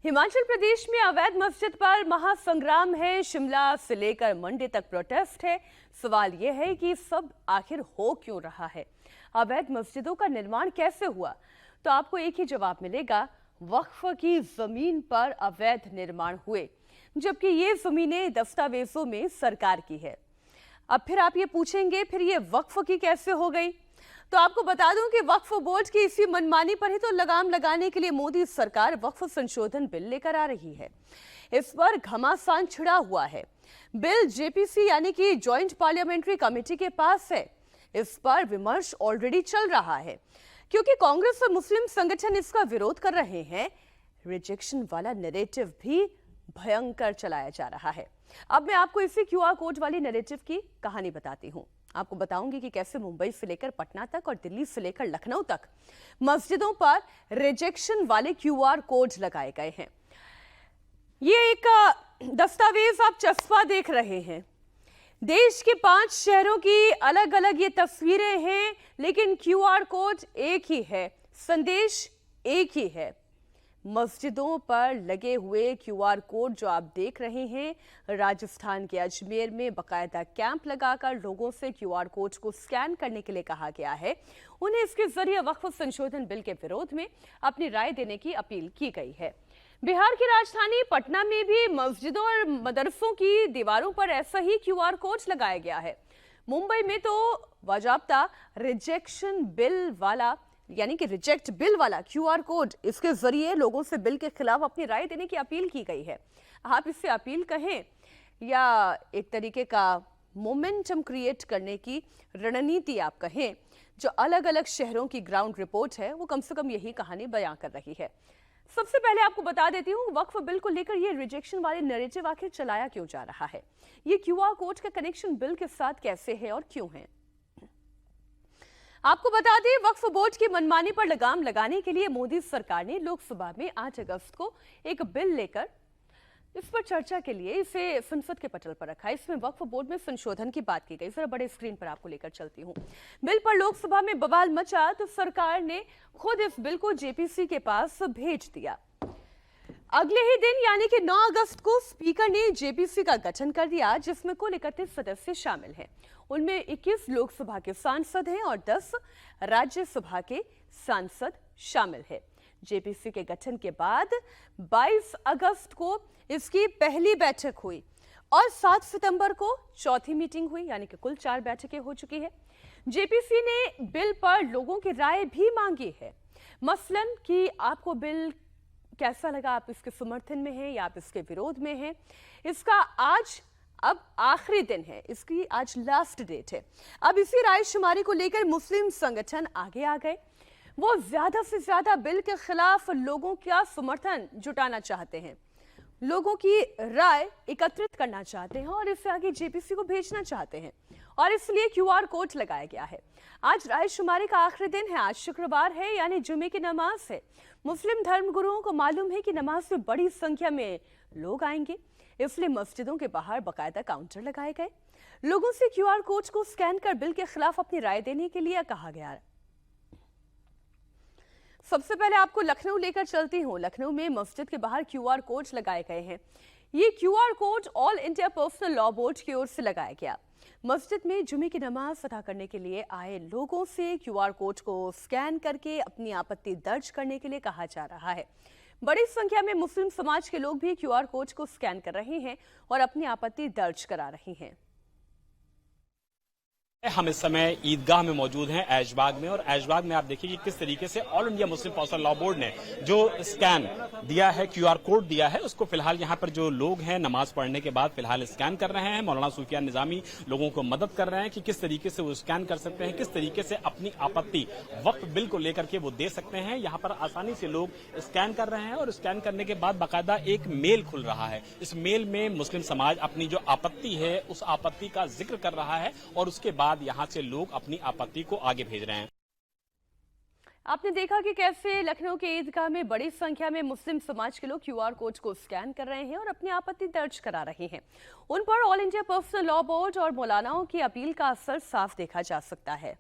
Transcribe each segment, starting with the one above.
हिमाचल प्रदेश में अवैध मस्जिद पर महासंग्राम है। शिमला से लेकर मंडी तक प्रोटेस्ट है। सवाल यह है कि सब आखिर हो क्यों रहा है, अवैध मस्जिदों का निर्माण कैसे हुआ? तो आपको एक ही जवाब मिलेगा, वक्फ की जमीन पर अवैध निर्माण हुए, जबकि ये जमीनें दस्तावेजों में सरकार की है। अब फिर आप ये पूछेंगे, फिर ये वक्फ की कैसे हो गई? तो आपको बता दूं कि वक्फ बोर्ड की इसी मनमानी पर ही तो लगाम लगाने के लिए मोदी सरकार वक्फ संशोधन बिल लेकर आ रही है। इस पर घमासान छिड़ा हुआ है। बिल जेपीसी यानी कि जॉइंट पार्लियामेंट्री कमेटी के पास है। इस पर विमर्श ऑलरेडी चल रहा है, क्योंकि कांग्रेस और मुस्लिम संगठन इसका विरोध कर रहे हैं। रिजेक्शन वाला नैरेटिव भी भयंकर चलाया जा रहा है। अब मैं आपको इसी क्यूआर कोड वाली नैरेटिव की कहानी बताती हूँ। आपको बताऊंगी कि कैसे मुंबई से लेकर पटना तक और दिल्ली से लेकर लखनऊ तक मस्जिदों पर रिजेक्शन वाले क्यूआर कोड लगाए गए हैं। ये एक दस्तावेज आप चस्पा देख रहे हैं। देश के 5 शहरों की अलग अलग ये तस्वीरें हैं, लेकिन क्यूआर कोड एक ही है, संदेश एक ही है। मस्जिदों पर लगे हुए क्यूआर कोड जो आप देख रहे हैं, राजस्थान के अजमेर में बकायदा कैंप लगाकर लोगों से क्यूआर कोड को स्कैन करने के लिए कहा गया है। उन्हें इसके जरिए वक्फ संशोधन बिल के विरोध में अपनी राय देने की अपील की गई है। बिहार की राजधानी पटना में भी मस्जिदों और मदरसों की दीवारों पर ऐसा ही क्यूआर कोड लगाया गया है। मुंबई में तो बाजाब्ता रिजेक्शन बिल वाला यानी कि रिजेक्ट बिल वाला क्यूआर कोड, इसके जरिए लोगों से बिल के खिलाफ अपनी राय देने की अपील की गई है। आप इससे अपील कहें या एक तरीके का मोमेंटम क्रिएट करने की रणनीति आप कहें, जो अलग अलग शहरों की ग्राउंड रिपोर्ट है वो कम से कम यही कहानी बयां कर रही है। सबसे पहले आपको बता देती हूँ, वक्फ बिल को लेकर ये रिजेक्शन वाले नैरेटिव आखिर चलाया क्यों जा रहा है, ये क्यूआर कोड का कनेक्शन बिल के साथ कैसे है और क्यों है। आपको बता दें, वक्फ बोर्ड की मनमानी पर लगाम लगाने के लिए मोदी सरकार ने लोकसभा में 8 अगस्त को एक बिल लेकर इस पर चर्चा के लिए इसे संसद के पटल पर रखा। इसमें वक्फ बोर्ड में संशोधन की बात की गई। जरा बड़े स्क्रीन पर आपको लेकर चलती हूं। बिल पर लोकसभा में बवाल मचा तो सरकार ने खुद इस बिल को जेपीसी के पास भेज दिया। अगले ही दिन यानी कि 9 अगस्त को स्पीकर ने जेपीसी का गठन कर दिया, जिसमें कुल 31 सदस्य शामिल हैं। उनमें 21 लोकसभा के सांसद हैं और 10 राज्यसभा के सांसद शामिल हैं। जेपीसी के गठन के बाद 22 अगस्त को इसकी पहली बैठक हुई और 7 सितंबर को चौथी मीटिंग हुई, यानी कि कुल 4 बैठकें हो चुकी है। जेपीसी ने बिल पर लोगों की राय भी मांगी है, मसलन कि आपको बिल कैसा लगा, आप इसके समर्थन में हैं या आप इसके विरोध में हैं। इसका आज अब आखिरी दिन है, इसकी आज लास्ट डेट है। अब इसी राय शुमारी को लेकर मुस्लिम संगठन आगे आ गए। वो ज्यादा से ज्यादा बिल के खिलाफ लोगों का समर्थन जुटाना चाहते हैं, लोगों की राय एकत्रित करना चाहते हैं और इससे आगे जेपीसी को भेजना चाहते हैं, और इसलिए क्यूआर कोड लगाया गया है। आज राय शुमारी का आखिरी दिन है। आज शुक्रवार है, यानी जुमे की नमाज है। मुस्लिम धर्मगुरुओं को मालूम है कि नमाज में बड़ी संख्या में लोग आएंगे, इसलिए मस्जिदों के बाहर बकायदा काउंटर लगाए गए। लोगों से क्यूआर कोड को स्कैन कर बिल के खिलाफ अपनी राय देने के लिए कहा गया। सबसे पहले आपको लखनऊ लेकर चलती हूँ। लखनऊ में मस्जिद के बाहर क्यूआर कोड लगाए गए हैं। ये QR code all India personal law board की ओर से लगाया गया। मस्जिद में जुमे की नमाज अदा करने के लिए आए लोगों से क्यूआर कोड को स्कैन करके अपनी आपत्ति दर्ज करने के लिए कहा जा रहा है। बड़ी संख्या में मुस्लिम समाज के लोग भी क्यूआर कोड को स्कैन कर रहे हैं और अपनी आपत्ति दर्ज करा रहे हैं। हम इस समय ईदगाह में मौजूद हैं, ऐशबाग में, और ऐशबाग में आप देखिए कि किस तरीके से all India Muslim personal law board ने जो स्कैन दिया है, क्यूआर कोड दिया है, उसको फिलहाल यहाँ पर जो लोग हैं नमाज पढ़ने के बाद फिलहाल स्कैन कर रहे हैं। मौलाना सुफियान निजामी लोगों को मदद कर रहे हैं कि किस तरीके से वो स्कैन कर सकते हैं, किस तरीके से अपनी आपत्ति वक्फ बिल को लेकर के वो दे सकते हैं। यहाँ पर आसानी से लोग स्कैन कर रहे हैं और स्कैन करने के बाद बाकायदा एक मेल खुल रहा है। इस मेल में मुस्लिम समाज अपनी जो आपत्ति है उस आपत्ति का जिक्र कर रहा है और उसके बाद यहां से लोग अपनी आपत्ति को आगे भेज रहे हैं। आपने देखा कि कैसे लखनऊ के ईदगाह में बड़ी संख्या में मुस्लिम समाज के लोग क्यूआर कोड को स्कैन कर रहे हैं और अपनी आपत्ति दर्ज करा रहे हैं। उन पर all India personal law board और मौलानाओं की अपील का असर साफ देखा जा सकता है।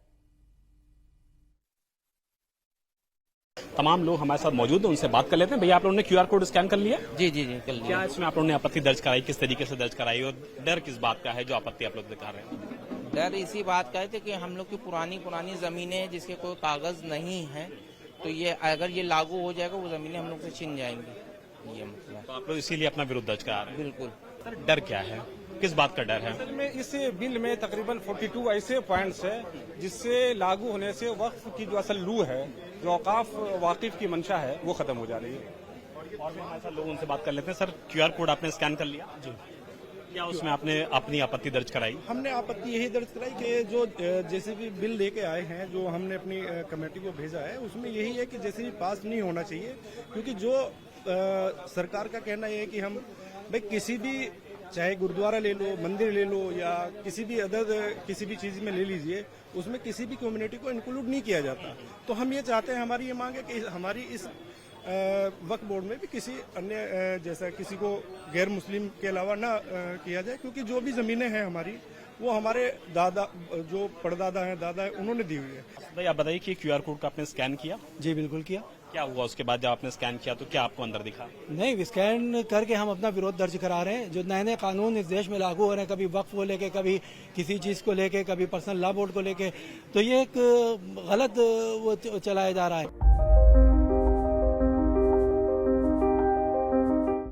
तमाम लोग हमारे साथ मौजूद हैं, उनसे बात कर लेते हैं। भैया, आप लोगों ने क्यूआर कोड स्कैन कर लिया? जी जी जी कर लिया। क्या इसमें आप लोगों ने आपत्ति दर्ज कराई? किस तरीके से दर्ज कराई और डर किस बात का है जो आपत्ति आप लोग दिखा रहे हैं? डर इसी बात का है कि हम लोग की पुरानी जमीनें जिसके कोई कागज नहीं है, तो ये अगर ये लागू हो जाएगा वो जमीनें हम लोग से छिन जाएंगी, ये मतलब। तो आप लोग इसीलिए अपना विरोध दर्ज करा रहे हैं? बिल्कुल। सर, डर क्या है, किस बात का डर है? असल में इस बिल में तकरीबन 42 ऐसे पॉइंट्स है जिससे लागू होने से वक्फ की जो असल लू है, जो औकाफ वाकिफ की मंशा है, वो खत्म हो जा रही है। और भी हमारे साथ लोग, उनसे बात कर लेते हैं। सर, क्यूआर कोड आपने स्कैन कर लिया? जी। क्या उसमें आपने अपनी आपत्ति दर्ज कराई? हमने आपत्ति यही दर्ज कराई कि जो जैसे भी बिल लेके आए हैं, जो हमने अपनी कमेटी को भेजा है, उसमें यही है कि जैसे भी पास नहीं होना चाहिए, क्योंकि जो सरकार का कहना ये है कि हम भाई किसी भी, चाहे गुरुद्वारा ले लो, मंदिर ले लो, या किसी भी किसी भी चीज में ले लीजिए, उसमें किसी भी कम्युनिटी को इंक्लूड नहीं किया जाता। तो हम ये चाहते हैं, हमारी ये मांग है कि हमारी इस वक्फ बोर्ड में भी किसी अन्य जैसा किसी को गैर मुस्लिम के अलावा ना किया जाए, क्योंकि जो भी जमीनें हैं हमारी, वो हमारे दादा, जो परदादा हैं, दादा है, उन्होंने दी हुई है। भाई, आप बताइए कि क्यूआर कोड का आपने स्कैन किया? जी बिल्कुल किया। क्या हुआ उसके बाद जब आपने स्कैन किया, तो क्या आपको अंदर दिखा? नहीं, स्कैन करके हम अपना विरोध दर्ज करा रहे हैं। जो नए नए कानून इस देश में लागू हो रहे हैं, कभी वक्फ को लेके, कभी किसी चीज को लेके, कभी पर्सनल लॉ बोर्ड को लेके, तो ये एक गलत वो चलाया जा रहा है।